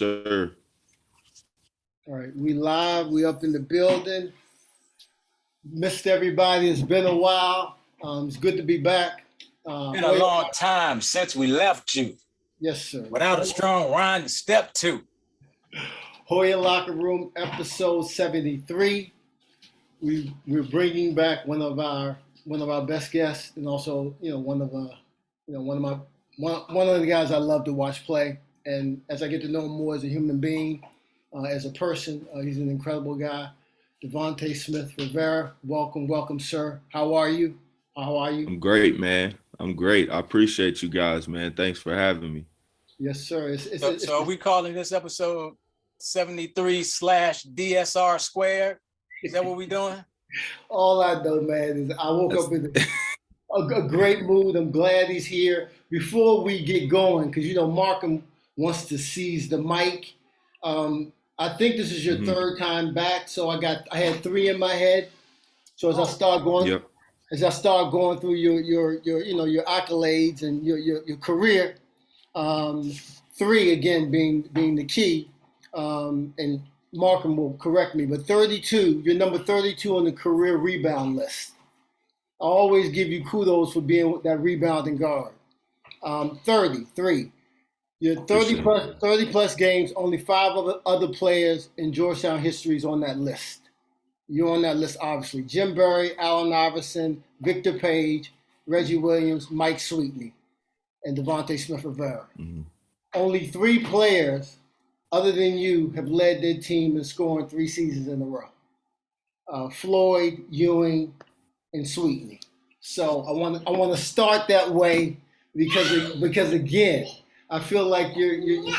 sir. All right, we live. We up in the building. Missed everybody. It's been a while. It's good to be back. Been a long time since we left you. Yes, sir. Without a strong rhyme, step two. Hoya Locker Room, episode 73. We're bringing back one of our best guests, and also one of the guys I love to watch play. And as I get to know him more as a human being, as a person, he's an incredible guy. D'Vauntes Smith Rivera, welcome, sir. How are you? I'm great, man. I'm great. I appreciate you guys, man. Thanks for having me. Yes, sir. So are we calling this episode 73/DSR squared? Is that what we're doing? All I know, man, is I woke up in a great mood. I'm glad he's here. Before we get going, because Markham wants to seize the mic. I think this is your third time back, so I had three in my head. So as I start going through your accolades and your career, three again being the key, and Markham will correct me, but 32, you're number 32 on the career rebound list. I always give you kudos for being that rebounding guard. 33. You're 30 plus games, only 5 other players in Georgetown history is on that list. You're on that list, obviously. Jim Berry, Allen Iverson, Victor Page, Reggie Williams, Mike Sweetney, and D'Vauntes Smith Rivera. Mm-hmm. Only 3 players other than you have led their team in scoring 3 seasons in a row. Floyd, Ewing, and Sweetney. So I want to start that way because again, I feel like you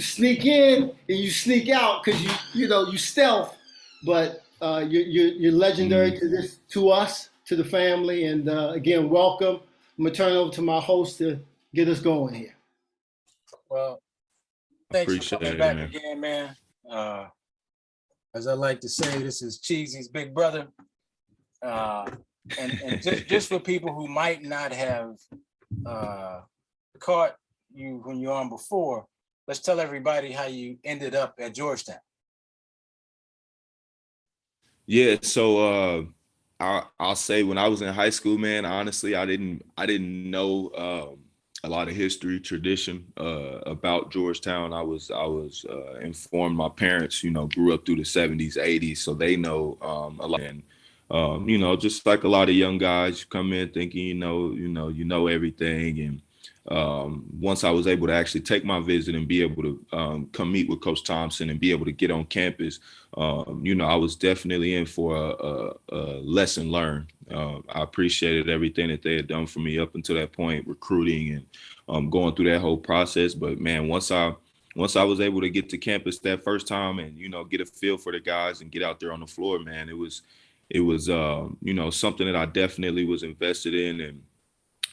sneak in and you sneak out because you stealth, but you're legendary to us, to the family, and again, welcome. I'm gonna turn it over to my host to get us going here. Well, thanks for coming back again, man. As I like to say, this is Cheesy's big brother, and just for people who might not have caught you when you're on before, let's tell everybody how you ended up at Georgetown. Yeah, so I'll say when I was in high school, man, honestly, I didn't know a lot of history, tradition about Georgetown. I was informed. My parents, grew up through the 70s, 80s, so they know a lot. And just like a lot of young guys, you come in thinking you know everything. And once I was able to actually take my visit and be able to come meet with Coach Thompson and be able to get on campus, I was definitely in for a lesson learned. I appreciated everything that they had done for me up until that point, recruiting and going through that whole process. But man, once I was able to get to campus that first time and get a feel for the guys and get out there on the floor, man, it was something that I definitely was invested in,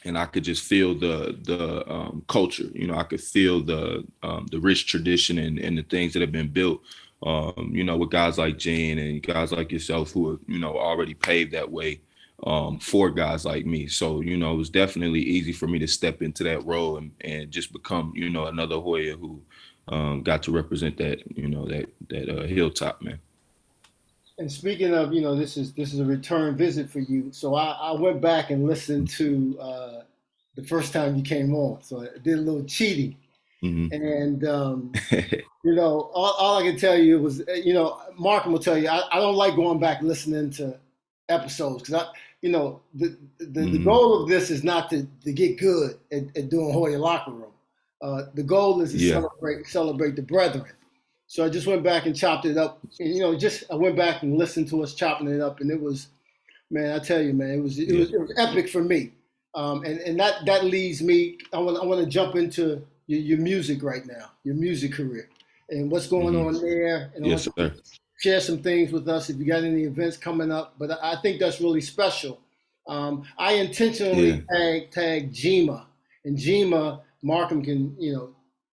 and I could just feel the culture. I could feel the rich tradition and the things that have been built, with guys like Gene and guys like yourself who have, already paved that way for guys like me. So, it was definitely easy for me to step into that role and just become, another Hoya who got to represent that, that hilltop, man. And speaking of, this is a return visit for you. So I went back and listened to the first time you came on. So I did a little cheating. Mm-hmm. And, all I can tell you was, Markham will tell you, I don't like going back listening to episodes because the goal of this is not to get good at doing Hoya Locker Room. The goal is to celebrate the brethren. So I just went back and chopped it up. And, I went back and listened to us chopping it up, and it was, man, I tell you, man, it was epic for me. And that leads me. I want to jump into your music right now, your music career, and what's going on there. And yes, sir. Share some things with us if you got any events coming up. But I think that's really special. I intentionally tagged Jima, and Jima, Markham can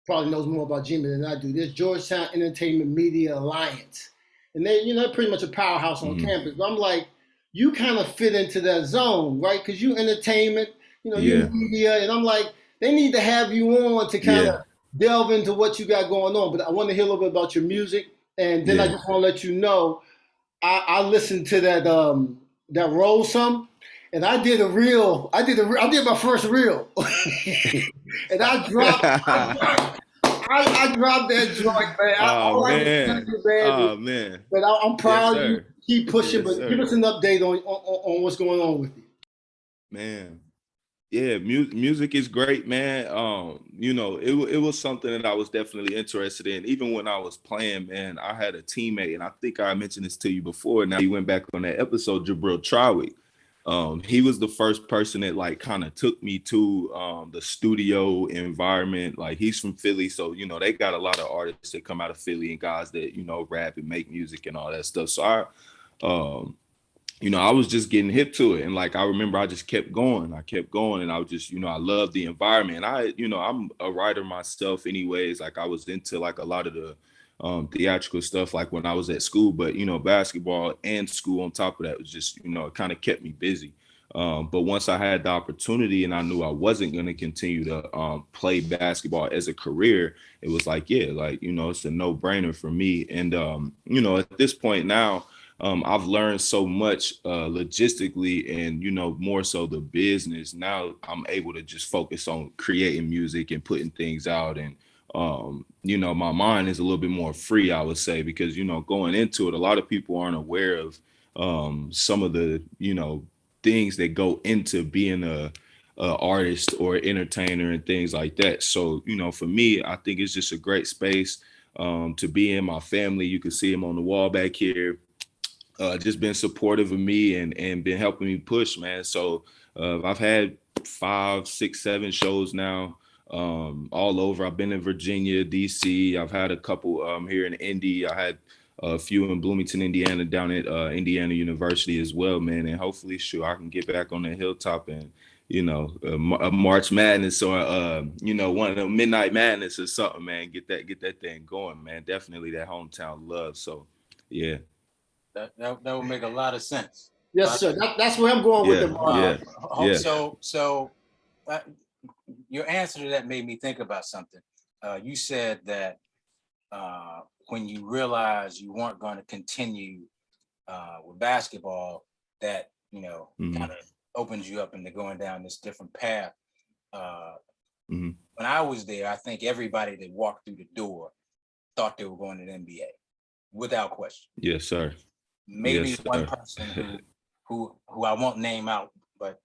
probably knows more about Jima than I do. There's Georgetown Entertainment Media Alliance. And they're pretty much a powerhouse on campus. But I'm like, you kind of fit into that zone, right? Because you entertainment, you media. And I'm like, they need to have you on to kind of delve into what you got going on, but I want to hear a little bit about your music, and then I just want to let you know I listened to that roll some, and I did my first reel, and I dropped that joint, man. Oh All I can tell man. you, man, is Oh man. that I'm Yes, proud of you. sir. Keep pushing, Yes, but give sir. us an update on what's going on with you. Man. Yeah, music is great, man. It was something that I was definitely interested in. Even when I was playing, man, I had a teammate, and I think I mentioned this to you before. Now he went back on that episode, Jabril Trawick. He was the first person that like kind of took me to the studio environment. Like he's from Philly, so they got a lot of artists that come out of Philly and guys that rap and make music and all that stuff. So um, I was just getting hip to it. And like, I remember I just kept going. I kept going. And I was just, I love the environment. I'm a writer myself anyways. Like I was into like a lot of the theatrical stuff, like when I was at school, but, basketball and school on top of that was just, it kind of kept me busy. But once I had the opportunity and I knew I wasn't going to continue to play basketball as a career, it was like, yeah, like, it's a no brainer for me. And, at this point now, I've learned so much logistically and, more so the business. Now I'm able to just focus on creating music and putting things out. And, my mind is a little bit more free, I would say, because, going into it, a lot of people aren't aware of some of the, things that go into being a artist or entertainer and things like that. So, for me, I think it's just a great space to be in. My family, you can see them on the wall back here, just been supportive of me and been helping me push, man. So I've had 5, 6, 7 shows now, all over. I've been in Virginia, DC. I've had a couple here in Indy. I had a few in Bloomington, Indiana, down at Indiana University as well, man. And hopefully, sure, I can get back on the hilltop and a March Madness or one of the Midnight Madness or something, man. Get that thing going, man. Definitely that hometown love. So yeah. That would make a lot of sense. Yes, sir. That's where I'm going with the Yeah. So your answer to that made me think about something. You said that when you realized you weren't going to continue with basketball, that kind of opens you up into going down this different path. When I was there, I think everybody that walked through the door thought they were going to the NBA, without question. Yes, sir. Maybe yes, one person who I won't name out, but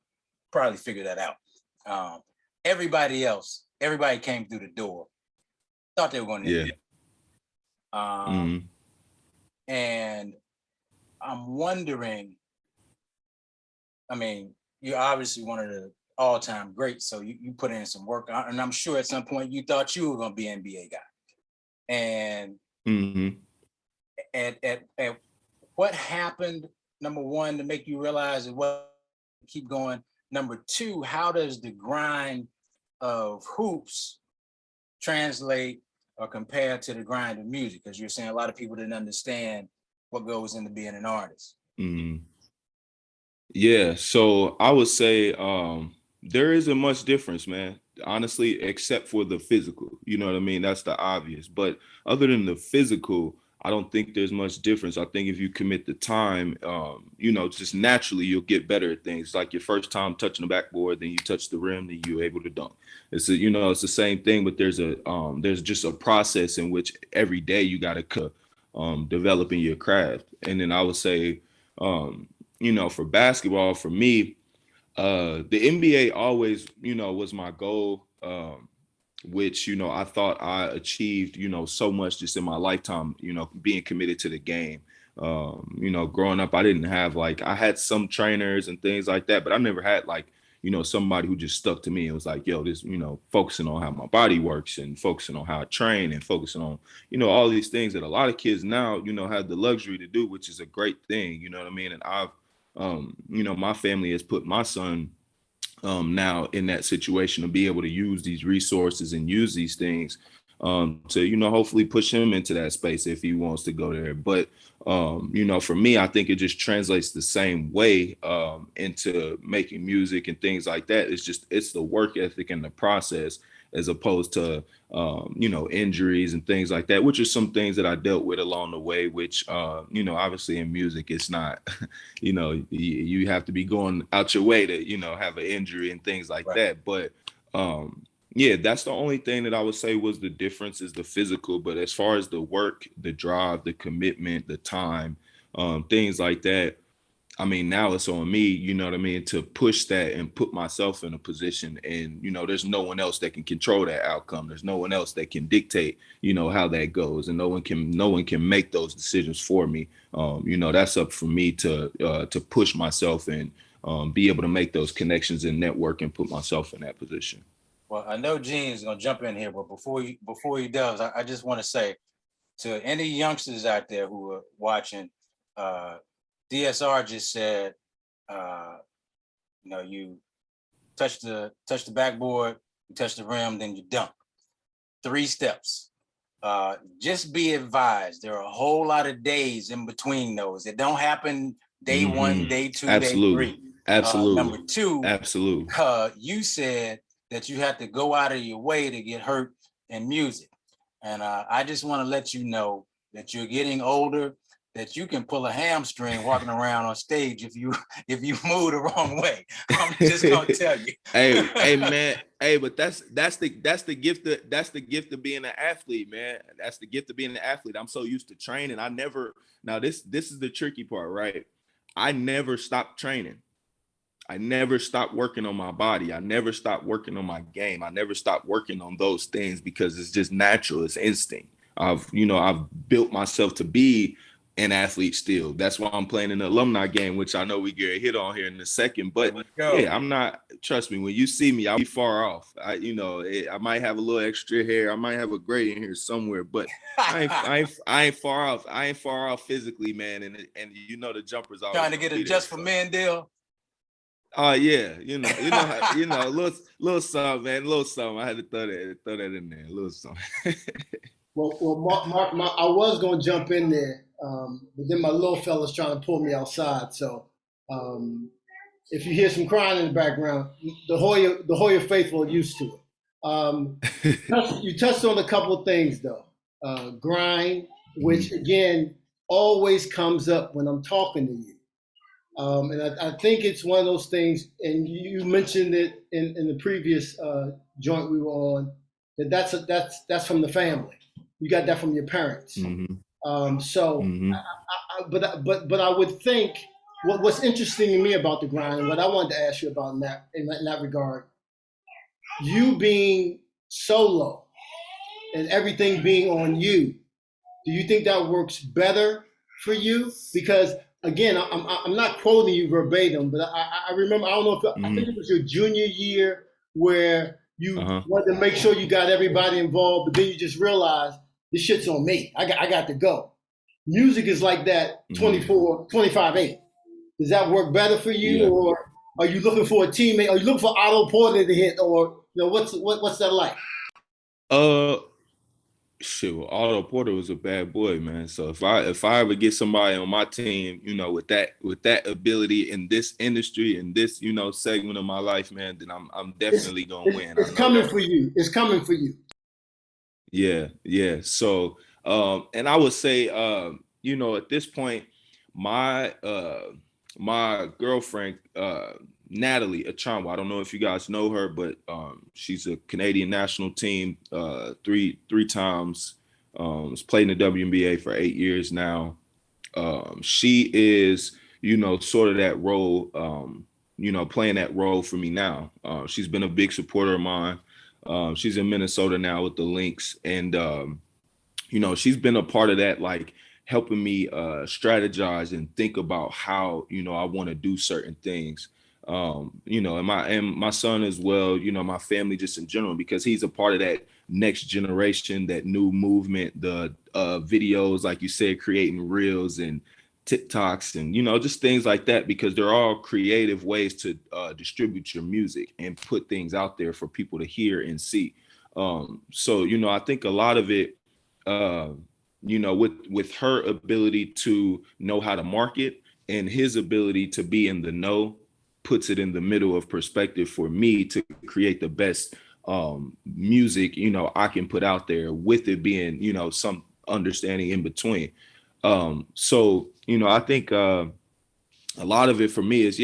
probably figure that out. Everybody came through the door, thought they were going to NBA. And I'm wondering, I mean, you're obviously one of the all-time greats, so you put in some work, and I'm sure at some point you thought you were going to be an NBA guy. And at what happened, number one, to make you realize it was keep going? Number two, how does the grind of hoops translate or compare to the grind of music? Because you're saying a lot of people didn't understand what goes into being an artist. Yeah, so I would say there isn't much difference, man. Honestly, except for the physical. You know what I mean? That's the obvious. But other than the physical, I don't think there's much difference. I think if you commit the time, just naturally you'll get better at things. Like your first time touching the backboard, then you touch the rim, then you're able to dunk. It's it's the same thing, but there's just a process in which every day you got to developing your craft. And then I would say, for basketball, for me, the NBA always, was my goal. Which I thought I achieved so much just in my lifetime, being committed to the game. Growing up, I didn't have I had some trainers and things like that, but I never had somebody who just stuck to me and was like, yo, this, focusing on how my body works and focusing on how I train and focusing on all these things that a lot of kids now have the luxury to do, which is a great thing. You know what I mean? And I've my family has put my son now in that situation to be able to use these resources and use these things to hopefully push him into that space if he wants to go there. But for me, I think it just translates the same way into making music and things like that. It's the work ethic and the process. as opposed to, you know, injuries and things like that, which are some things that I dealt with along the way, which, you know, obviously in music, it's not, you know, you have to be going out your way to, you know, have an injury and things like that. But, yeah, that's the only thing that I would say was the difference is the physical. But as far as the work, the drive, the commitment, the time, things like that, I mean, now it's on me, you know what I mean, to push that and put myself in a position. And, you know, there's no one else that can control that outcome. There's no one else that can dictate, you know, how that goes. And no one can make those decisions for me. You know, that's up for me to push myself and be able to make those connections and network and put myself in that position. Well, I know Gene's gonna jump in here, but before he does, I just want to say to any youngsters out there who are watching, DSR just said, you know, you touch the backboard, you touch the rim, then you dunk. 3 steps. Just be advised, there are a whole lot of days in between those. It don't happen day 1, day 2, Absolutely. day 3. Absolutely. Number 2, absolutely. You said that you had to go out of your way to get hurt in music. And I just want to let you know that you're getting older, that you can pull a hamstring walking around on stage if you move the wrong way. I'm just gonna tell you. hey man, but that's the gift of being an athlete, man. That's the gift of being an athlete. I'm so used to training. Now this is the tricky part, right? I never stopped training. I never stopped working on my body. I never stopped working on my game. I never stopped working on those things because it's just natural. It's instinct. I've built myself to be an athlete still. That's why I'm playing in the alumni game, which I know we get a hit on here in a second. But yeah, I'm not, trust me, when you see me, I'll be far off. I might have a little extra hair. I might have a gray in here somewhere, but I ain't far off. I ain't far off physically, man. And you know, the jumpers always trying to get a just for men deal. Oh yeah, you know, a little something, man, a little something. I had to throw that in there, a little something. Well, Mark, I was going to jump in there, but then my little fella's trying to pull me outside. So if you hear some crying in the background, the Hoya faithful are used to it. You touched on a couple of things though. Grind, which again always comes up when I'm talking to you. And I think it's one of those things, and you mentioned it in the previous joint we were on, that's from the family. You got that from your parents. But I would think what's interesting to me about the grind, and what I wanted to ask you about in that regard, you being solo and everything being on you, do you think that works better for you? Because again, I'm not quoting you verbatim, but I remember, I don't know if I think it was your junior year where you wanted to make sure you got everybody involved, but then you just realized this shit's on me. I got to go. Music is like that 25/8. Does that work better for you, or are you looking for a teammate? Are you looking for Otto Porter to hit, or what's that like? Shit, well, Otto Porter was a bad boy, man. So if I ever get somebody on my team, you know, with that ability in this industry, in this, you know, segment of my life, man, then I'm definitely gonna win. It's coming for you. It's coming for you. Yeah. So and I would say you know, at this point, my girlfriend, Natalie Achanwa, I don't know if you guys know her, but she's a Canadian national team, three times, has played in the WNBA for 8 years now. She is, you know, sort of that role, you know, playing that role for me now. She's been a big supporter of mine. She's in Minnesota now with the Lynx, and you know, she's been a part of that, like helping me strategize and think about how, you know, I want to do certain things. You know, and my son as well, you know, my family just in general, because he's a part of that next generation, that new movement, the videos, like you said, creating reels and TikToks and, you know, just things like that, because they're all creative ways to distribute your music and put things out there for people to hear and see. So, you know, I think a lot of it, you know, with her ability to know how to market and his ability to be in the know, puts it in the middle of perspective for me to create the best music, I can put out there with it being, some understanding in between. So, I think a lot of it for me is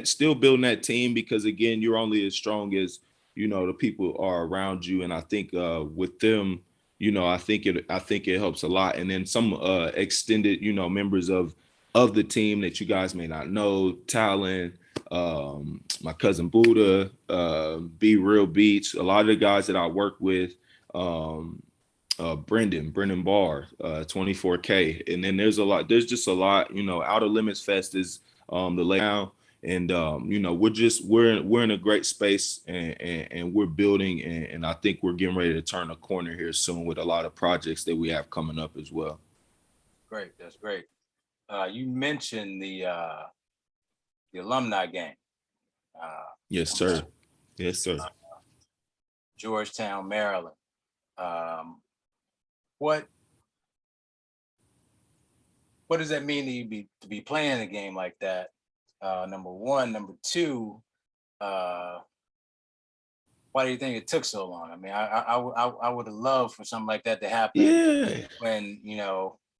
still building that team, because again, you're only as strong as the people are around you. And I think with them, I think it helps a lot. And then some extended members of the team that you guys may not know, Talon, my cousin Buddha, Be Real Beats, a lot of the guys that I work with, Brendan Barr, 24K. And then there's just a lot, Outer Limits Fest is the layout. And we're in a great space, and we're building, and I think we're getting ready to turn a corner here soon with a lot of projects that we have coming up as well. Great, that's great. You mentioned the alumni game. Yes, sir. Yes, sir. Georgetown, Maryland. What does that mean to be playing a game like that? Number one. Number two, why do you think it took so long? I mean, I would have loved for something like that to happen. Yeah.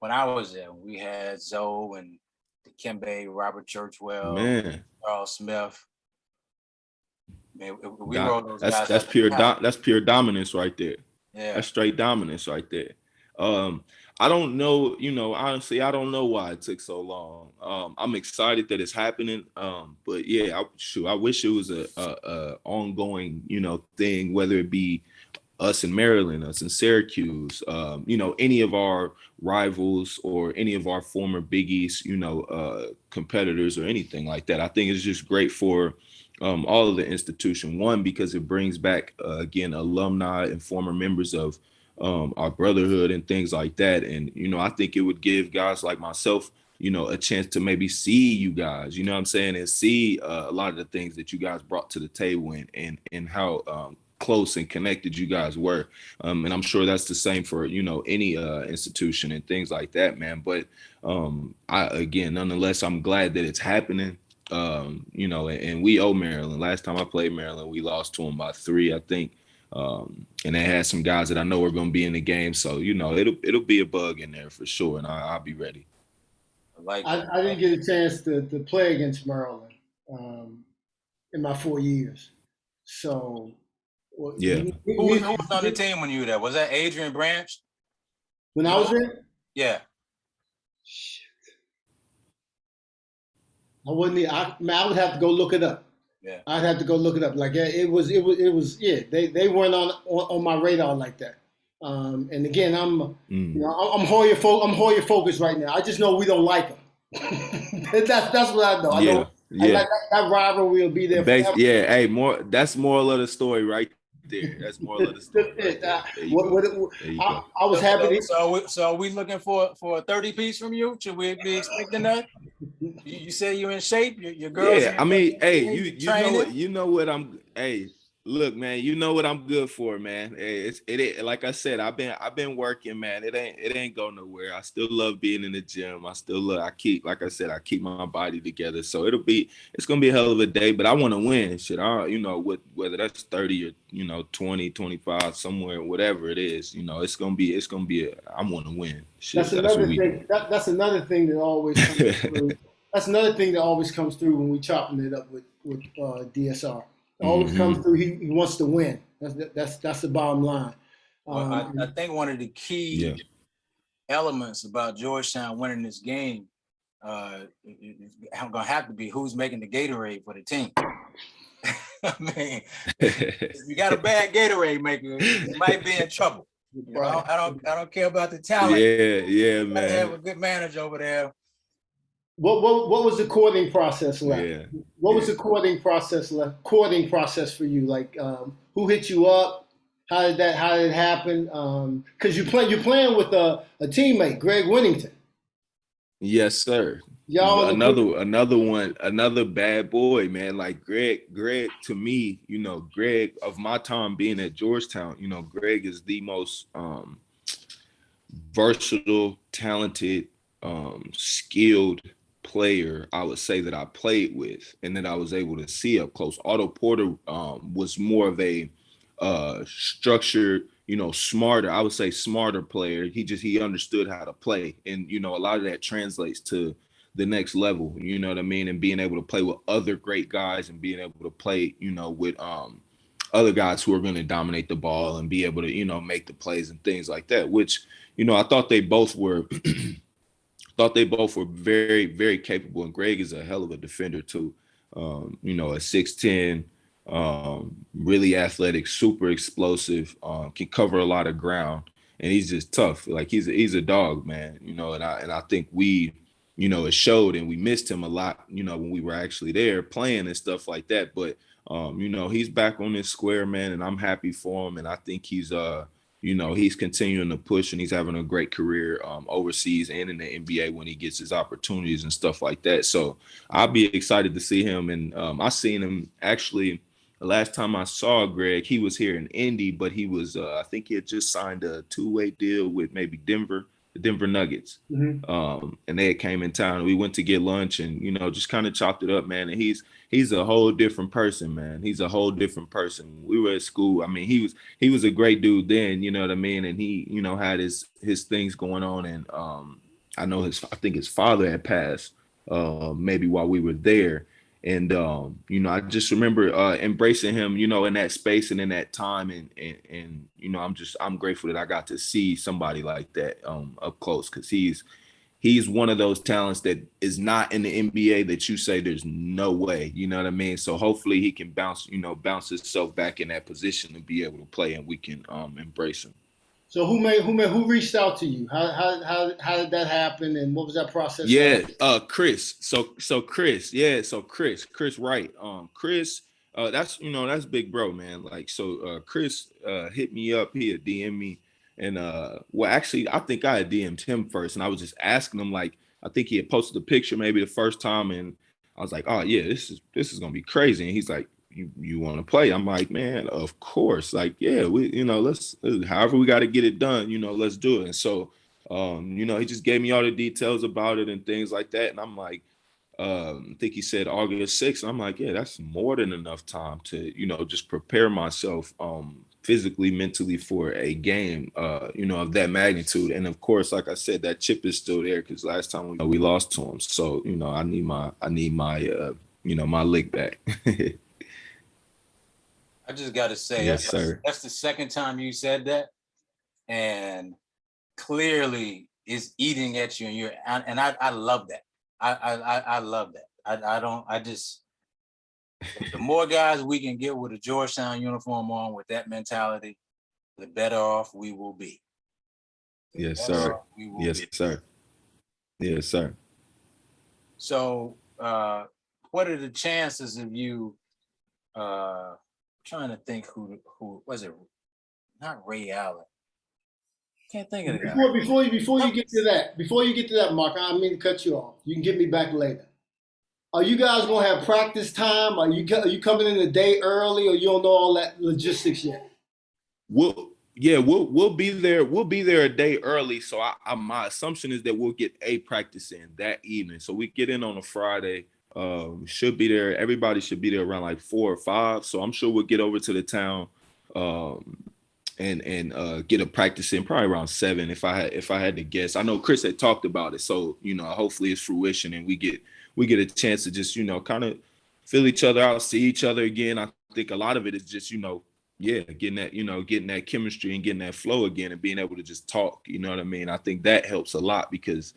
When I was there, we had Zoe and Dikembe, Robert Churchwell, Man, Charles Smith. Man, we That- rolled those guys. that's pure dominance right there. Yeah. That's straight dominance right there. I don't know, honestly, I don't know why it took so long. I'm excited that it's happening. But yeah, I wish it was a ongoing, thing, whether it be us in Maryland, us in Syracuse, any of our rivals or any of our former Big East, competitors or anything like that. I think it's just great for all of the institution. One, because it brings back, again, alumni and former members of our brotherhood and things like that. And, I think it would give guys like myself, a chance to maybe see you guys, what I'm saying, and see a lot of the things that you guys brought to the table, and how close and connected you guys were. And I'm sure that's the same for, any institution and things like that, man. But nonetheless, I'm glad that it's happening. And we owe Maryland. Last time I played Maryland, we lost to them by 3, I think. And they had some guys that I know are going to be in the game. So, it'll be a bug in there for sure. And I'll be ready. I didn't get a chance to play against Maryland in my 4 years. So, yeah. Who was on the team when you were there? Was that Adrian Branch? When I was there? Yeah. Shit. I wouldn't. I would have to go look it up. Yeah. I'd have to go look it up. Like it was. Yeah. They weren't on my radar like that. And again, I'm Hoya focused right now. I just know we don't like them. that's what I know. I know. I like that rivalry will be there. Yeah. Hey, that's moral of the story right there. That's moral of the story. Right there. I was happy. So are we looking for a 30-piece from you? Should we be expecting that? You say you're in shape. Your girls. Yeah, I mean, hey, you know what I'm. Hey, look, man, you know what I'm good for, man. Hey, it like I said, I've been working, man. It ain't go nowhere. I still love being in the gym. I keep my body together. So it's gonna be a hell of a day. But I want to win. Shit, whether that's 30 or 20, 25, somewhere, whatever it is, it's gonna be. I want to win. Shit, that's another thing. That's another thing that always comes through. That's another thing that always comes through when we chopping it up with DSR. It always comes through. He wants to win. That's the bottom line. I think one of the key elements about Georgetown winning this game, I'm gonna have to be who's making the Gatorade for the team. I mean, if you got a bad Gatorade maker, you might be in trouble. I don't care about the talent. Yeah, man. Gotta have a good manager over there. What was the courting process like? Yeah. What was the courting process for you? Like, who hit you up? How did it happen? Because you're playing with a teammate, Greg Whittington. Yes, sir. Y'all another bad boy, man. Like Greg to me, Greg of my time being at Georgetown, Greg is the most versatile, talented, skilled player I would say that I played with and that I was able to see up close. Otto Porter was more of a structured, smarter. I would say smarter player. He understood how to play, and a lot of that translates to the next level. You know what I mean? And being able to play with other great guys and being able to play, with other guys who are going to dominate the ball and be able to, make the plays and things like that. Which, I thought they both were. Thought they both were very, very capable. And Greg is a hell of a defender too. A 6'10", really athletic, super explosive, can cover a lot of ground, and he's just tough. Like he's a dog, man. And I think we, it showed, and we missed him a lot. When we were actually there playing and stuff like that. But he's back on this square, man, and I'm happy for him. And I think he's he's continuing to push, and he's having a great career overseas and in the NBA when he gets his opportunities and stuff like that. So I'll be excited to see him. And I seen him actually the last time I saw Greg, he was here in Indy, but he was, I think he had just signed a 2-way deal with maybe the Denver Nuggets. Mm-hmm. And they came in town. We went to get lunch and, just kind of chopped it up, man. And he's a whole different person, man. He's a whole different person. We were at school. I mean, he was a great dude then, you know what I mean? And he, had his things going on. And I think his father had passed maybe while we were there. And, I just remember embracing him, in that space and in that time. And I'm grateful that I got to see somebody like that up close, because he's one of those talents that is not in the NBA that you say there's no way, you know what I mean? So hopefully he can bounce himself back in that position and be able to play, and we can embrace him. So who reached out to you? How did that happen, and what was that process? Yeah, Chris. So Chris. Yeah, so Chris Wright. Chris. That's big bro, man. Like, so Chris hit me up. He had DM me, and well, actually, I think I had DM'd him first, and I was just asking him, like, I think he had posted a picture maybe the first time, and I was like, oh yeah, this is gonna be crazy. And he's like, you want to play? I'm like, man, of course. Like, yeah, we, let's however we got to get it done, let's do it. And so, he just gave me all the details about it and things like that. And I'm like, I think he said August 6th. And I'm like, yeah, that's more than enough time to, just prepare myself physically, mentally for a game, of that magnitude. And of course, like I said, that chip is still there because last time we lost to him. So, I need my my lick back. I just got to say, yes, sir. That's the second time you said that, and clearly is eating at you, and I love that. I love that. The more guys we can get with a Georgetown uniform on with that mentality, the better off we will be. Yes, sir. Yes, sir. Yes, sir. So, what are the chances of you? Trying to think who was it? Not Ray Allen. Can't think of it. Before you get to that, Mark, I don't mean to cut you off. You can get me back later. Are you guys gonna have practice time? Are you coming in a day early, or you don't know all that logistics yet? We'll be there. We'll be there a day early. So my assumption is that we'll get a practice in that evening. So we get in on a Friday. Should be there. Everybody should be there around like 4 or 5. So I'm sure we'll get over to the town and get a practice in probably around 7 if I had to guess. I know Chris had talked about it, so hopefully it's fruition and we get a chance to just kind of feel each other out, see each other again. I think a lot of it is just getting that chemistry and getting that flow again and being able to just talk. You know what I mean? I think that helps a lot because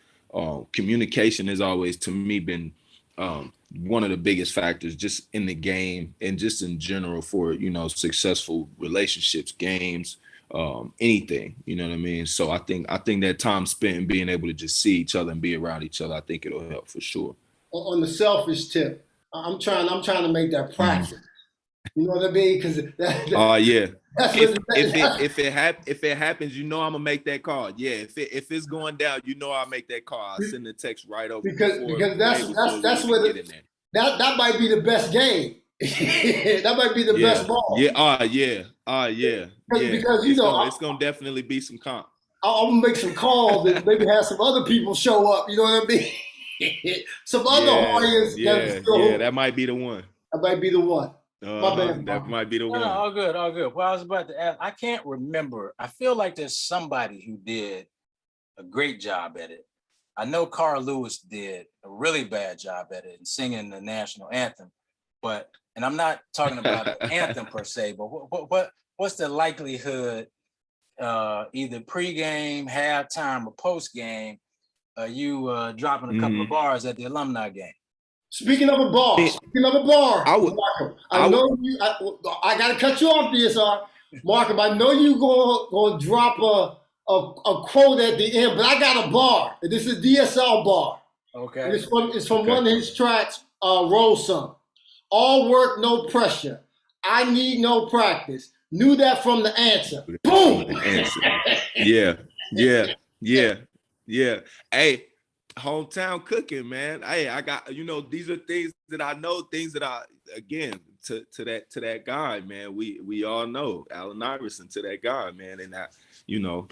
communication has always to me been one of the biggest factors just in the game and just in general for, successful relationships, games, anything, you know what I mean? So I think that time spent being able to just see each other and be around each other, I think it'll help for sure. On the selfish tip, I'm trying to make that practice. You know what I mean? Because yeah. If it happens, I'm gonna make that call. Yeah, if it's going down, I'll make that call. I'll send the text right over because that's where that might be the best game. That might be the best ball. Yeah. Because it's gonna definitely be some comp. I'm gonna make some calls and maybe have some other people show up. You know what I mean? Some other Hoyas. Yeah, that might be the one. That might be the one. My bad, That might be the No, one. all good, all good. Well, I was about to ask, I can't remember. I feel like there's somebody who did a great job at it. I know Carl Lewis did a really bad job at it and singing the national anthem, and I'm not talking about the anthem per se, but what's the likelihood, either pregame, halftime, or postgame, you dropping a couple of bars at the alumni game? Speaking of a bar, Markham, I know you. I got to cut you off, DSR. Markham, I know you going to drop a quote at the end, but I got a bar. This is a DSR bar. Okay. And it's from one of his tracks, Roll Some. All work, no pressure. I need no practice. Knew that from the answer. Boom. Yeah. Hey, hometown cooking, man. Hey, I got, these are things that I know, things that I, again, to that guy, man. We all know Allen Iverson, to that guy, man. And that,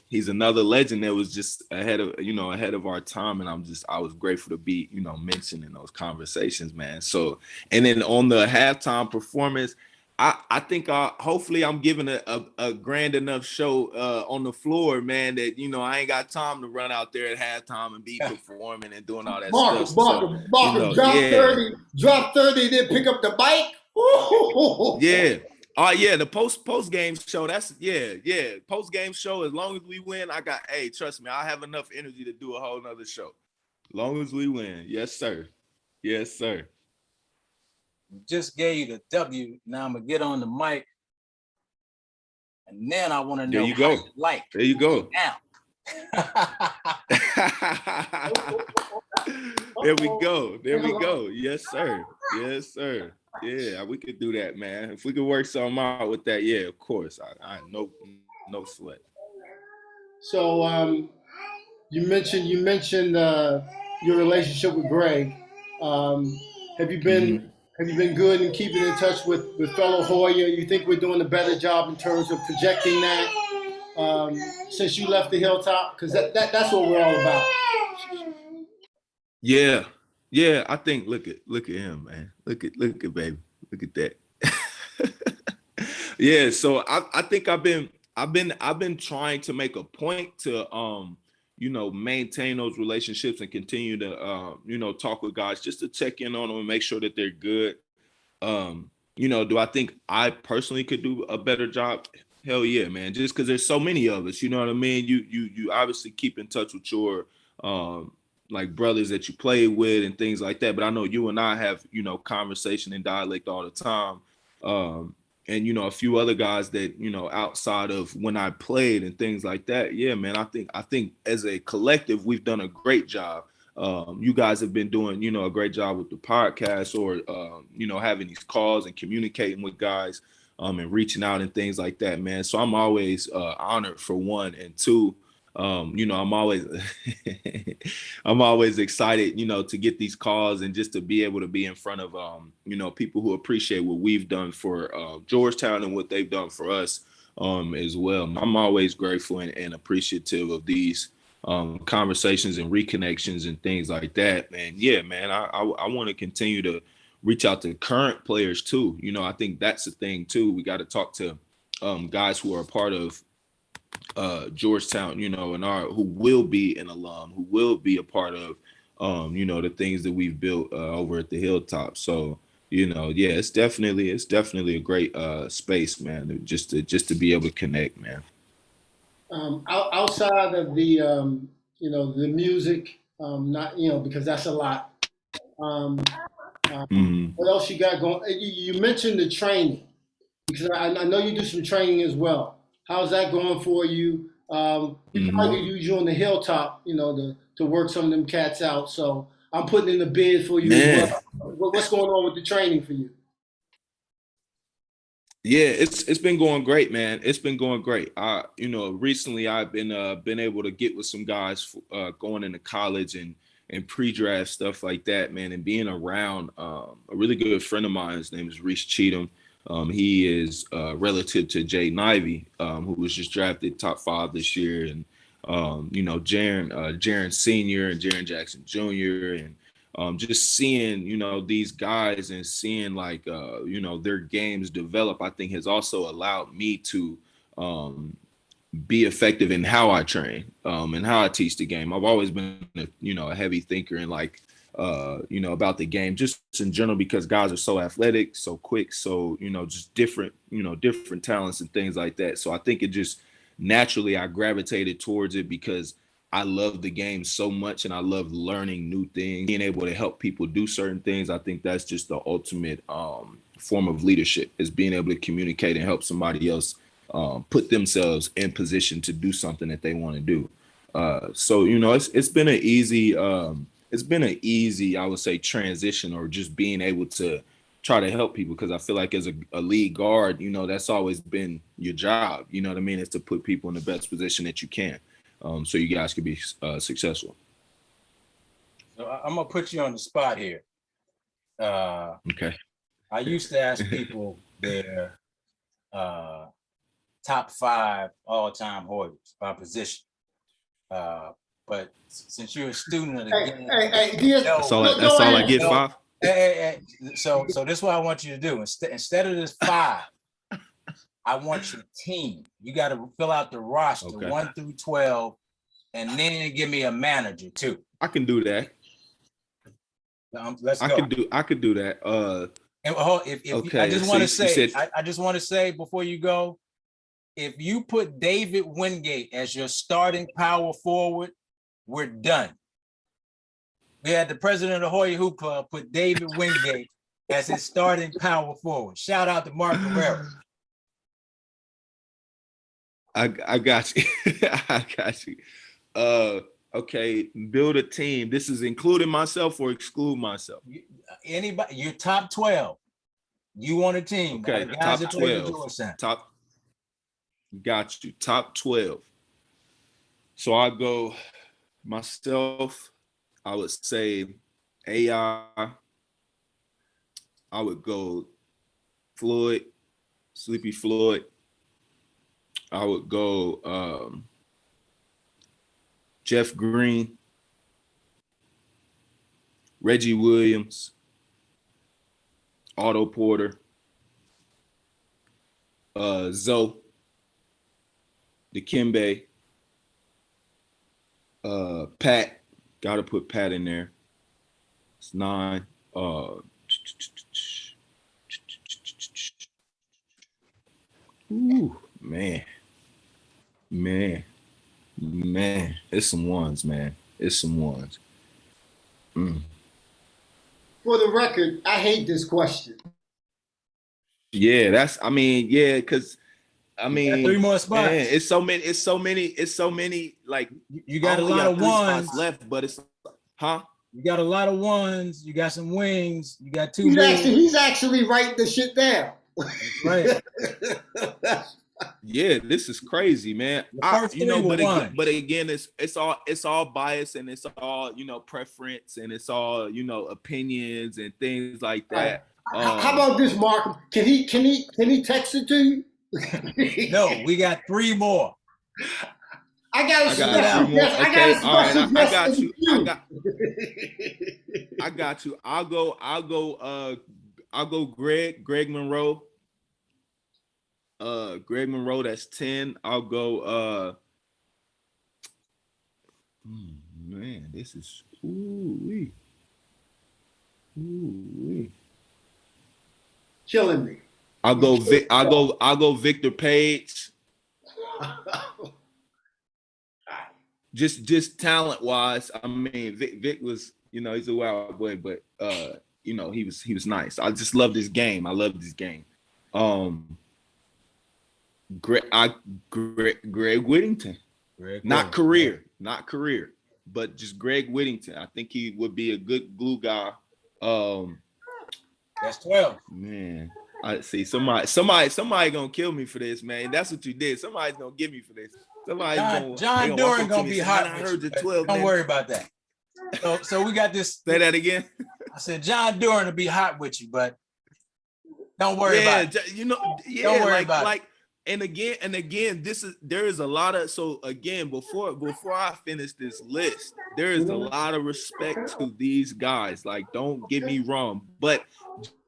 he's another legend that was just ahead of our time. And I was grateful to be, mentioned in those conversations, man. So, and then on the halftime performance, I think hopefully I'm giving a grand enough show on the floor, man, that, I ain't got time to run out there at halftime and be performing and doing all that stuff. Marcus, drop 30, then pick up the bike. Yeah. Oh yeah, the post game show. That's post game show. As long as we win, hey, trust me, I have enough energy to do a whole nother show. As long as we win, yes sir. Just gave you the W. Now I'm gonna get on the mic, and then I want to know. There you go. There you go. Now. There we go. Yes, sir. Yeah, we could do that, man. If we could work something out with that, yeah, of course. I no sweat. So you mentioned your relationship with Greg. Have you been good in keeping in touch with fellow Hoya? You think we're doing a better job in terms of projecting that since you left the Hilltop? Because that's what we're all about. Yeah. I think look at him, man. Look at baby. Look at that. Yeah. So I think I've been trying to make a point to maintain those relationships and continue to talk with guys just to check in on them and make sure that they're good. Do I think I personally could do a better job? Hell yeah, man. Just because there's so many of us, you know what I mean? You obviously keep in touch with your like brothers that you play with and things like that. But I know you and I have, conversation and dialect all the time. And, a few other guys that, outside of when I played and things like that. Yeah, man, I think as a collective, we've done a great job. You guys have been doing, a great job with the podcast or, having these calls and communicating with guys and reaching out and things like that, man. So I'm always honored for one, and two, I'm always I'm always excited, to get these calls and just to be able to be in front of, people who appreciate what we've done for Georgetown and what they've done for us as well. I'm always grateful and appreciative of these conversations and reconnections and things like that. And yeah, man, I want to continue to reach out to current players too. I think that's the thing too. We got to talk to guys who are a part of Georgetown, and who will be an alum, who will be a part of, the things that we've built over at the Hilltop. So, it's definitely a great space, man. Just to be able to connect, man. Outside of the, the music, not, because that's a lot. What else you got going? You mentioned the training, because I know you do some training as well. How's that going for you? We probably use you on the Hilltop, to work some of them cats out. So I'm putting in the bid for you as well. What's going on with the training for you? Yeah, it's been going great, man. It's been going great. Recently I've been able to get with some guys going into college and pre-draft stuff like that, man, and being around a really good friend of mine. His name is Reese Cheatham. He is relative to Jay Ivey, who was just drafted top 5 this year, and Jaren Senior and Jaren Jackson Jr. and just seeing, these guys and seeing like, their games develop, I think has also allowed me to be effective in how I train and how I teach the game. I've always been, a heavy thinker and like, about the game just in general, because guys are so athletic, so quick, so, just different, different talents and things like that. So I think it just naturally I gravitated towards it because I love the game so much and I love learning new things, being able to help people do certain things. I think that's just the ultimate form of leadership, is being able to communicate and help somebody else put themselves in position to do something that they want to do. So, it's been an easy, I would say, transition, or just being able to try to help people, because I feel like as a lead guard, that's always been your job. You know what I mean? Is to put people in the best position that you can, so you guys can be successful. So I'm gonna put you on the spot here. Okay. I used to ask people their top 5 all-time Hoyas by position. But since you're a student of the game, that's all I get, 5. So this is what I want you to do. Instead of this 5, I want your team. You got to fill out the roster, 1 through 12, and then give me a manager too. I can do that. Let's go. I could do that. And I just want to say before you go, if you put David Wingate as your starting power forward, we're done. We had the president of the Hoya Hoop Club put David Wingate as his starting power forward. Shout out to Mark Herrera. I got you. I got you. Okay, build a team. This is including myself or exclude myself? Anybody, your top 12. You want a team. Okay, top 12. Got you. Top 12. So I go myself, I would say AI. I would go Floyd, Sleepy Floyd. I would go Jeff Green, Reggie Williams, Otto Porter, Zoe, Dikembe, Pat. Gotta put Pat in there. It's 9. Ooh, man. It's some ones, man. It's some ones. For the record, I hate this question. Yeah, because I mean, 3 more spots. Man, it's so many. Like, you got a lot of ones left, but it's You got a lot of ones. You got some wings. You got 2. He's actually writing the shit down. Right. Yeah, this is crazy, man. But again, it's all bias, and it's all preference, and it's all opinions and things like that. How about this, Mark? Can he text it to you? No, we got 3 more. I got 3 more. Okay, all right. I got you. I got you. I'll go Greg Monroe. Greg Monroe, that's 10. I'll go man, this is ooh-wee. Killing me. I'll go Victor Page. Just talent wise, I mean, Vic was, he's a wild boy, but he was nice. I just love this game. I love this game. Greg Whittington. Not career, but just Greg Whittington. I think he would be a good glue guy. That's 12. Man, I see somebody gonna kill me for this, man. That's what you did. Somebody's gonna get me for this. John Duran gonna be hot. I heard the 12. Don't worry about that. So we got this. Say that again. I said John Duran will be hot with you, but don't worry about it. Don't worry about it. and again, there is a lot of, so again, before I finish this list, there is a lot of respect to these guys. Like, don't get me wrong, but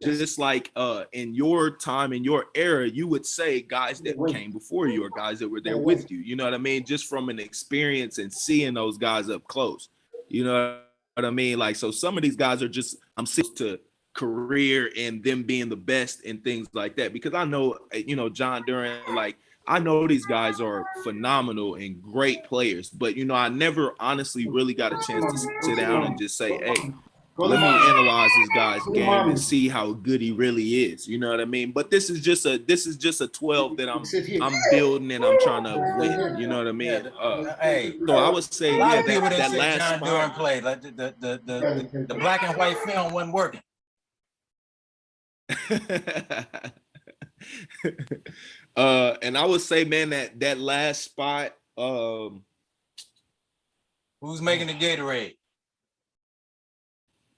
just like in your time, in your era, you would say guys that came before you or guys that were there with you. You know what I mean? Just from an experience and seeing those guys up close. You know what I mean? Like, so some of these guys are just, I'm sick to career and them being the best and things like that, because I know, you know, John Durant, like, I know these guys are phenomenal and great players, but you know, I never honestly really got a chance to sit down and just say, hey, let me analyze this guy's game and see how good he really is. You know what I mean? But this is just a 12 that I'm building and I'm trying to win. You know what I mean? Hey, so I would say, a lot of yeah, people that say last John spot, Durant played, like the black and white film wasn't working. And I would say, man, that last spot, who's making the Gatorade?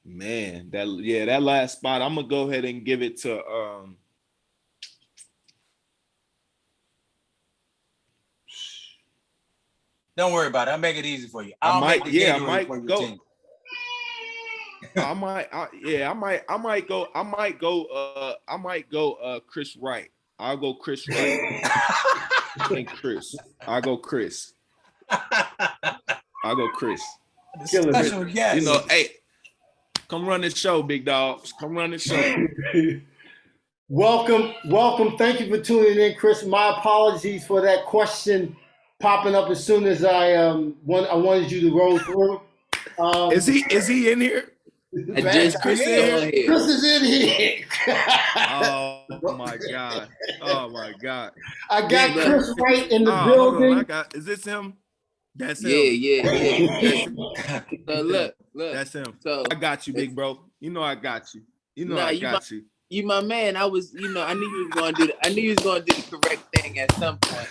Man, that last spot, I'm gonna go ahead and give it to Don't worry about it. I'll make it easy for you. I might go Chris Wright. I'll go Chris Wright. And Chris. I'll go Chris. Special guest. You know, hey, come run this show, big dogs. Come run this show. Welcome. Thank you for tuning in, Chris. My apologies for that question popping up as soon as I wanted you to roll through. Is he in here? Chris is in here. Oh my God. I got Chris Wright in the building. Is this him? That's him. Yeah. So look. That's him. So I got you, big bro. You know I got you. I got you. You my man. I was, I knew you was gonna do I knew you was gonna do the correct thing at some point.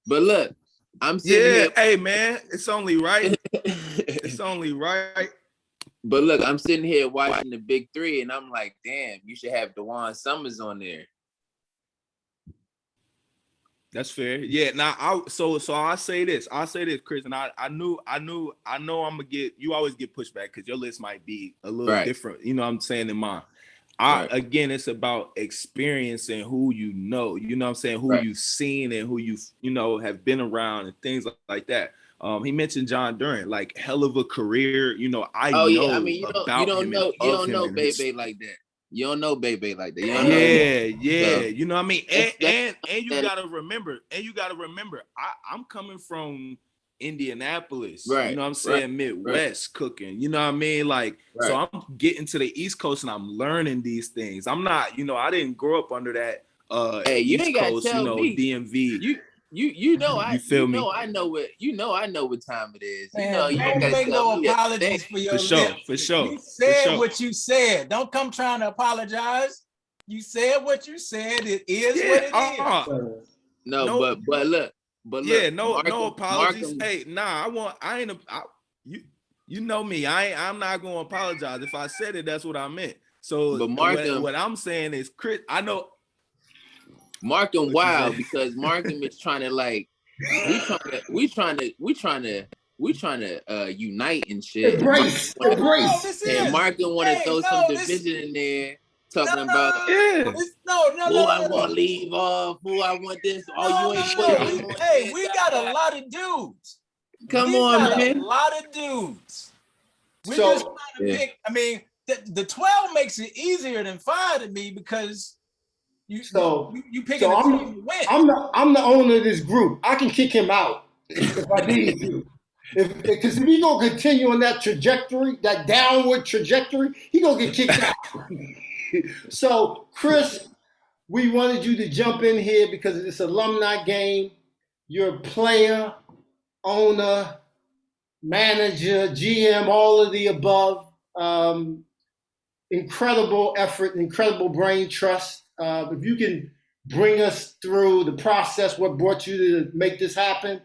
But look, I'm sitting here. Hey man, it's only right. It's only right. But look, I'm sitting here watching the Big Three, and I'm like, damn, you should have DeJuan Summers on there. That's fair. Yeah. Now, so I say this, Chris, and I know I'm gonna get, you always get pushback because your list might be a little different. You know what I'm saying, in mine. Again, it's about experience and who you know. You know what I'm saying, who you've seen and who you have been around and things like that. He mentioned John Durant, like, hell of a career. You know, I know. Yeah, I mean, you don't know Bebe like that. You don't know Bebe like that. So, you know what I mean? And you gotta remember, I'm coming from Indianapolis, you know what I'm saying, Midwest cooking, you know what I mean? Like, so I'm getting to the East Coast and I'm learning these things. I'm not, I didn't grow up under that you East ain't gotta Coast, tell me. DMV. I know what time it is. Man, you don't make no apologies for your for sure. You said what you said. Don't come trying to apologize. You said what you said. It is what it is. No, but look. No apologies. Hey, you know me. I'm not gonna apologize. If I said it, that's what I meant. So but Markham, what I'm saying is, Chris, I know Markham wild, because Markham is trying to, like, we trying to unite and shit. Embrace. And Markham want to throw some division in there, talking about who I want to leave off, who I want this. You ain't put. Hey, we got a lot of dudes. Come on, man. A lot of dudes. We're just trying to pick. I mean, the 12 makes it easier than 5 to me, because you picking a team to win. I'm the owner of this group. I can kick him out if I need to. Because if he gonna continue on that trajectory, that downward trajectory, he gonna get kicked out. So, Chris, we wanted you to jump in here because of this alumni game. You're a player, owner, manager, GM, all of the above. Incredible effort, incredible brain trust. If you can bring us through the process, what brought you to make this happen,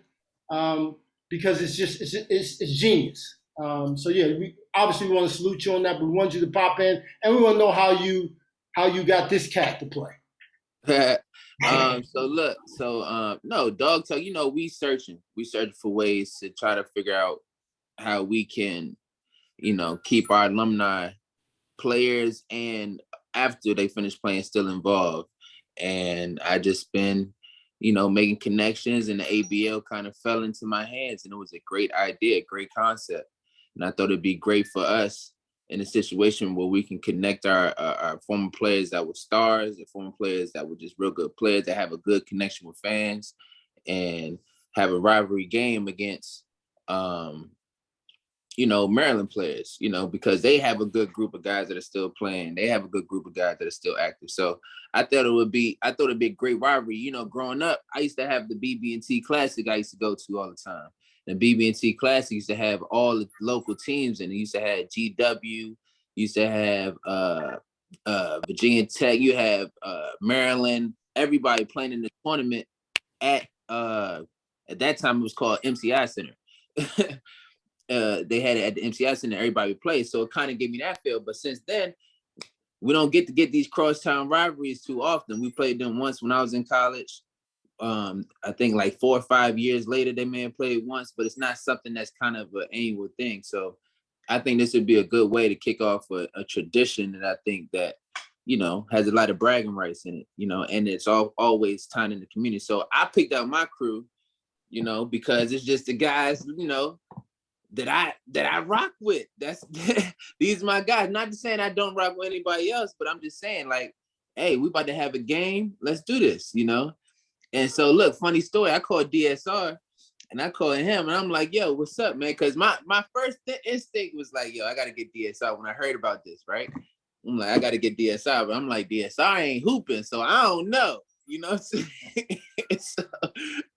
because it's genius. So yeah, we obviously want to salute you on that, but we want you to pop in, and we want to know how you got this cat to play. No, dog talk, we searching for ways to try to figure out how we can, keep our alumni players and after they finish playing still involved. And I just been, making connections, and the ABL kind of fell into my hands, and it was a great idea, great concept. And I thought it'd be great for us in a situation where we can connect our former players that were stars, and former players that were just real good players that have a good connection with fans, and have a rivalry game against, Maryland players, because they have a good group of guys that are still playing. They have a good group of guys that are still active. So I thought it'd be a great rivalry. Growing up, I used to have the BB&T Classic I used to go to all the time. The BB&T Classic used to have all the local teams, and it used to have GW, used to have Virginia Tech, you have Maryland, everybody playing in the tournament at that time it was called MCI Center. They had it at the MCI Center, everybody played. So it kind of gave me that feel. But since then, we don't get to get these crosstown rivalries too often. We played them once when I was in college. I think like 4 or 5 years later, they may have played once, but it's not something that's kind of an annual thing. So I think this would be a good way to kick off a tradition that I think that, has a lot of bragging rights in it, and it's always tied in the community. So I picked out my crew, because it's just the guys, that I rock with. That's these are my guys. Not just saying I don't rock with anybody else, but I'm just saying, like, hey, we about to have a game. Let's do this, And so look, funny story. I called DSR and I called him and I'm like, yo, what's up, man? Because my first instinct was like, yo, I gotta get DSR when I heard about this, right? I'm like, I gotta get DSR, but I'm like, DSR ain't hooping, so I don't know. So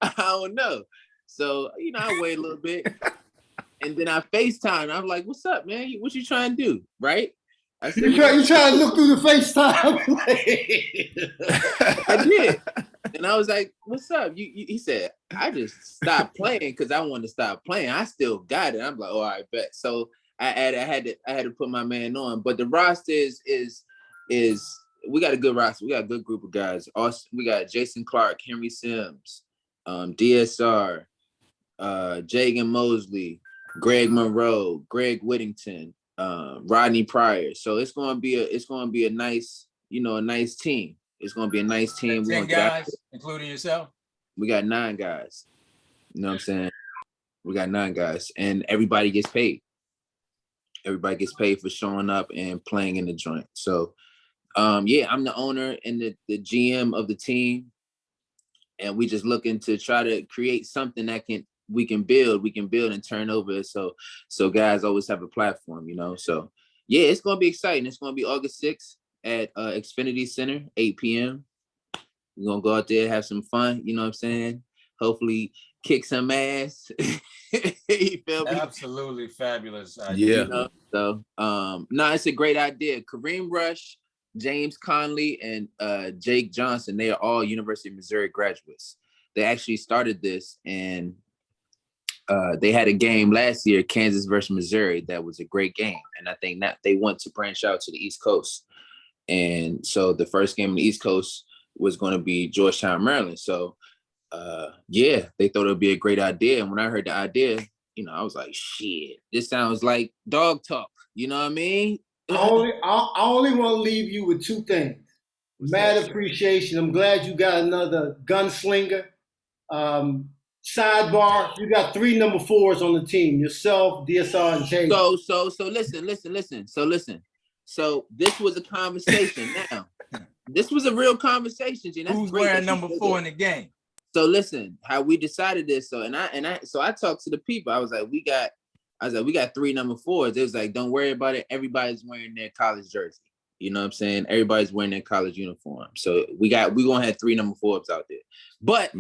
I don't know. So, I wait a little bit. And then I FaceTime. I'm like, what's up, man? What you trying to do? Right? I said, you trying to look through the FaceTime? I did. And I was like, what's up? He said, I just stopped playing because I wanted to stop playing. I still got it. I'm like, oh, I bet. So I had to put my man on. But the roster is we got a good roster. We got a good group of guys. Also, we got Jason Clark, Henry Sims, DSR, Jagan Mosely, Greg Monroe, Greg Whittington, Rodney Pryor. So it's gonna be a nice, a nice team. It's gonna be a nice team. 10 guys, including yourself. We got 9 guys. You know what I'm saying? We got 9 guys, and everybody gets paid. Everybody gets paid for showing up and playing in the joint. So, I'm the owner and the GM of the team, and we just looking to try to create something that we can build and turn over. So guys always have a platform, So it's gonna be exciting. It's gonna be August 6th at Xfinity Center, 8 p.m. We're gonna go out there, have some fun, you know what I'm saying? Hopefully kick some ass. You feel me? Absolutely fabulous idea. Yeah. So it's a great idea. Kareem Rush, James Conley, and Jake Johnson, they are all University of Missouri graduates. They actually started this, and they had a game last year, Kansas versus Missouri. That was a great game. And I think that they want to branch out to the East Coast. And so the first game on the East Coast was going to be Georgetown, Maryland. So, they thought it would be a great idea. And when I heard the idea, I was like, shit, this sounds like dog talk. You know what I mean? I only want to leave you with 2 things. Mad appreciation. I'm glad you got another gunslinger. Sidebar, you got 3 number 4s on the team. Yourself, DSR, and Jay. So listen. So this was a conversation now. This was a real conversation, Gene. Who's wearing number 4 in the game? So listen, how we decided this. So I talked to the people. I was like, we got 3 number 4s. It was like, don't worry about it. Everybody's wearing their college jersey. You know what I'm saying? Everybody's wearing their college uniform. So we gonna have 3 number 4s out there. But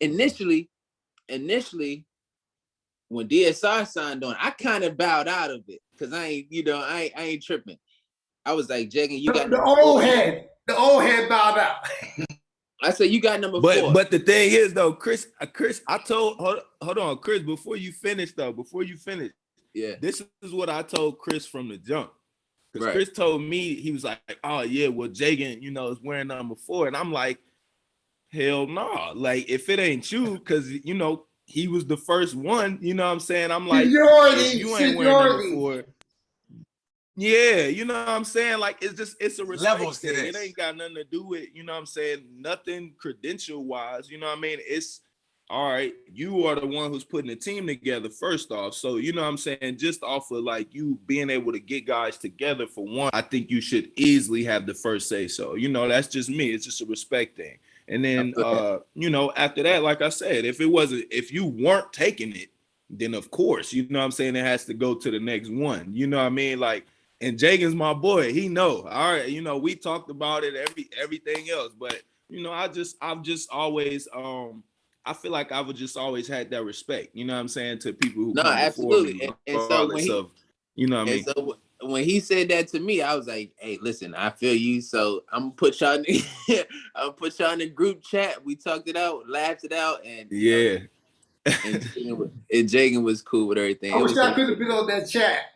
initially, when DSR signed on, I kind of bowed out of it because I ain't tripping. I was like, Jagan, you got the old head. The old head bowed out. I said, you got number 4. But the thing is, though, Chris, I told, hold on, Chris, before you finish, yeah, this is what I told Chris from the jump. Because Right. Chris told me, he was like, oh yeah, well, Jagan, is wearing number 4. And I'm like, hell no. Nah. Like, if it ain't you, because, he was the first one, you know what I'm saying? I'm like, if you ain't wearing number 4, yeah, you know what I'm saying? Like, it's a respect Levels to thing. It this. ain't got nothing to do with, you know what I'm saying? Nothing credential wise, you know what I mean? It's all right. You are the one who's putting the team together first off. So, you know what I'm saying? Just off of like you being able to get guys together for one, I think you should easily have the first say so. That's just me. It's just a respect thing. And then, after that, like I said, if you weren't taking it, then of course, you know what I'm saying? It has to go to the next one. You know what I mean? Like, and Jagan's my boy. He know. All right, we talked about it, everything else. But I've just always I feel like I've just always had that respect. You know what I'm saying, to people who come absolutely. before me, And so regardless of, you know what I mean. So when he said that to me, I was like, "Hey, listen, I feel you. So I'm gonna put y'all in the group chat. We talked it out, laughed it out, and yeah." And Jagan was cool with everything. I wish I could have been on that chat.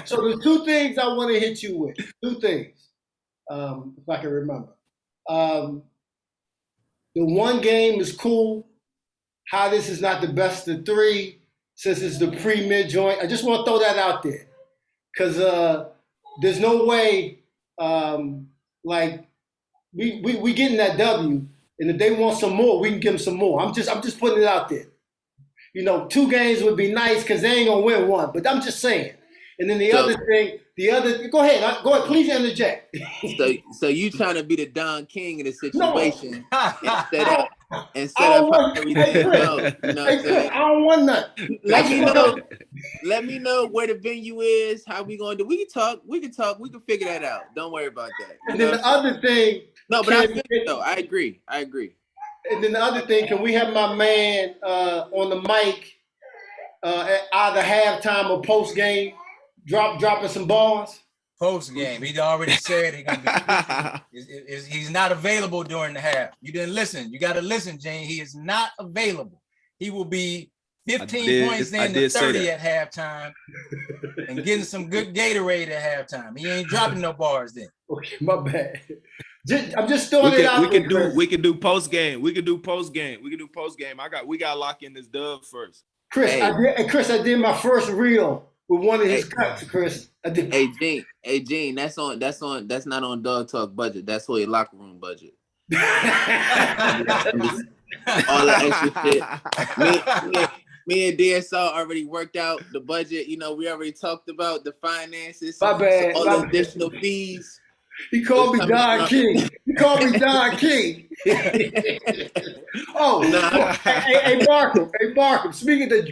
So there's 2 things I want to hit you with. 2 things, if I can remember. The one game is cool. How this is not the best of 3, since it's the pre-mid joint. I just want to throw that out there, because there's no way, like we getting that W, and if they want some more, we can give them some more. I'm just putting it out there. 2 games would be nice because they ain't gonna win 1, but I'm just saying. And then go ahead, please interject. So you trying to be the Don King of the situation No. instead of everything else. You know what I'm saying? I don't want nothing. Let me know where the venue is, how we gonna do. We can talk, we can figure that out. Don't worry about that. And then the other thing. No, but I feel it though. I agree. And then the other thing, can we have my man on the mic at either halftime or post game, dropping some bars? Post game, he already said he's not available during the half. You didn't listen. You got to listen, Jane. He is not available. He will be 15 points in to 30 at halftime and getting some good Gatorade at halftime. He ain't dropping no bars then. Okay, my bad. I'm just throwing it out there. We can do post game. We can do post game. We got to lock in this dub first. Chris, I did my first reel with one of his cuts, Chris. Hey, Gene, that's not on Dog Talk budget. That's Hoya locker room budget. All that extra shit. Me and DSR already worked out the budget. We already talked about the finances. My bad. All the additional fees. He called me Don King. Oh, hey, Markham. Speaking of,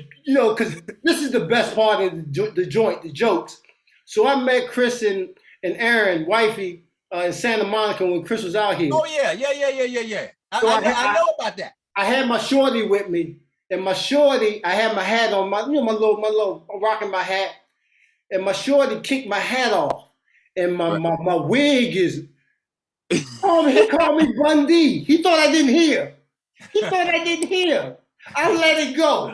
because this is the best part of the joint, the jokes. So I met Chris and Aaron, wifey, in Santa Monica when Chris was out here. Oh yeah. I know about that. I had my shorty with me, and my shorty, I had my hat on, my little, I'm rocking my hat, and my shorty kicked my hat off. And my wig is, he called me Bundy. He thought I didn't hear. I let it go.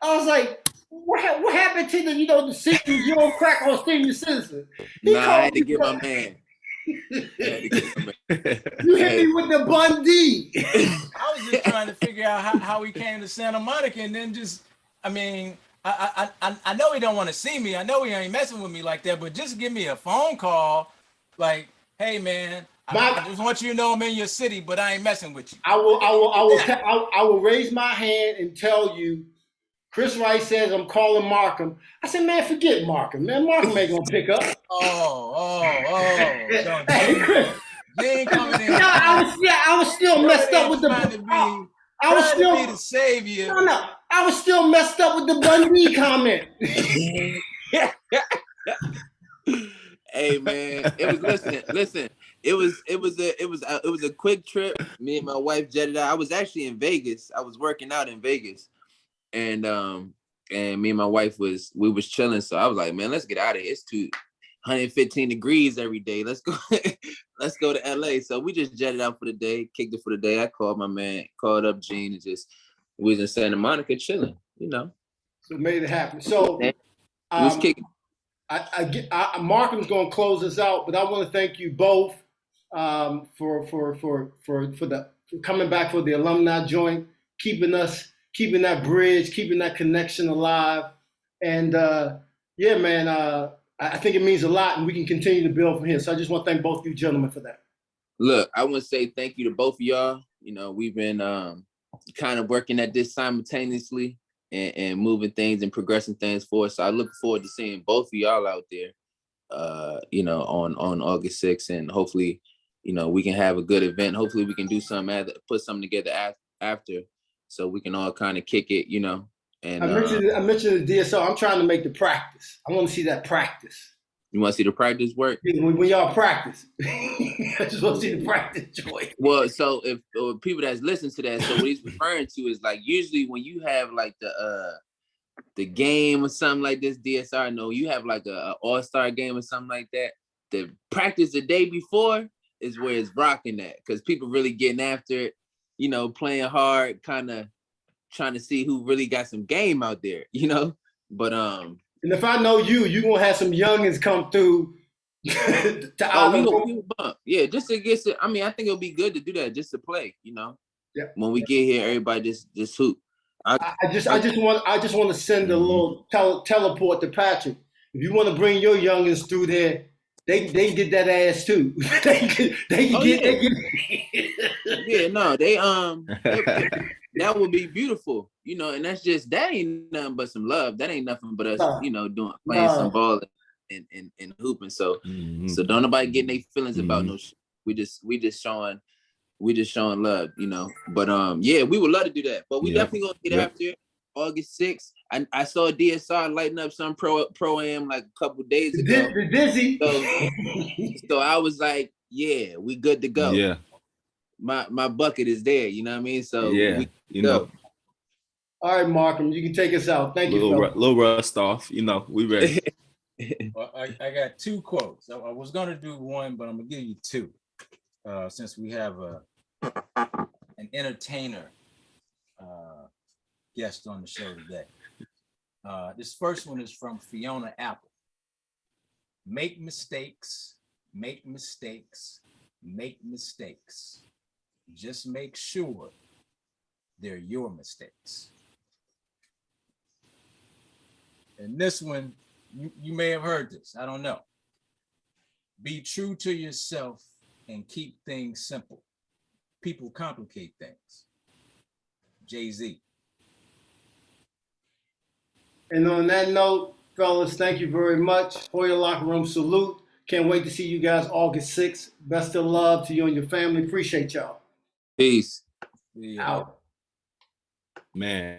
I was like, what happened to the senior, you don't crack on senior citizen? I had to get my man. You hit me with the Bundy. I was just trying to figure out how he came to Santa Monica, and then I know he don't want to see me. I know he ain't messing with me like that, but just give me a phone call, like, hey man, I just want you to know I'm in your city, but I ain't messing with you. I will raise my hand and tell you, Chris Wright says I'm calling Markham. I said, man, forget Markham, man. Markham ain't gonna pick up. Hey, Chris. They ain't coming in. No, I was still messed up with the. I was still be the savior. No. I was still messed up with the Bundy comment. Hey man, listen. It was a quick trip. Me and my wife jetted out. I was actually in Vegas. I was working out in Vegas, and me and my wife was chilling. So I was like, man, let's get out of here. It's 115 degrees every day. Let's go. Let's go to LA. So we just jetted out for the day, kicked it for the day. I called my man, called up Gene, and we was in Santa Monica chilling, So made it happen. So kicking. Markham's going to close us out, but I want to thank you both for coming back for the alumni joint, keeping that bridge, keeping that connection alive, and yeah, man, I think it means a lot, and we can continue to build from here. So I just want to thank both of you gentlemen for that. Look, I want to say thank you to both of y'all. You know, we've been kind of working at this simultaneously and moving things and progressing things forward. So I look forward to seeing both of y'all out there, you know, on August 6th. And hopefully, you know, we can have a good event. Hopefully we can do something, put something together after so we can all kind of kick it, you know. And I mentioned the DSR. I'm trying to make the practice. I want to see that practice. You want to see the practice work? When y'all practice. I just want to see the practice, Joy. Well, so if people that's listening to that, so what he's referring to is like usually when you have like the game or something like this, DSR, no, you have like a all-star game or something like that. The practice the day before is where it's rocking at because people really getting after it, you know, playing hard, kind of trying to see who really got some game out there, you know. But and if I know you gonna have some youngins come through. we bump. Yeah, just to get. I mean, I think it'll be good to do that just to play, you know. Yeah. When we get here, everybody just hoop. I just want to send a little teleport to Patrick. If you want to bring your youngins through there, they can get that ass too. Yeah, no, they that would be beautiful, you know, and that ain't nothing but some love. That ain't nothing but us, you know, playing some ball and hooping. So so don't nobody getting their feelings about no shit. We just showing love, you know. But yeah, we would love to do that. But we definitely gonna get after it. August 6th. I saw DSR lighting up some pro-am like a couple days ago. The Dizzy. So I was like, yeah, we good to go. Yeah. My bucket is there, you know what I mean? So yeah, we know. All right, Markham, you can take us out. Thank you. Little rust off, you know, we ready. Well, I got two quotes. I was gonna do one, but I'm gonna give you two. Since we have an entertainer guest on the show today. This first one is from Fiona Apple. Make mistakes, make mistakes, make mistakes. Just make sure they're your mistakes. And this one, you may have heard this, I don't know. Be true to yourself and keep things simple. People complicate things. Jay-Z. And on that note, fellas, thank you very much. Hoya Locker Room salute. Can't wait to see you guys August 6th. Best of love to you and your family. Appreciate y'all. Peace. Out. Man.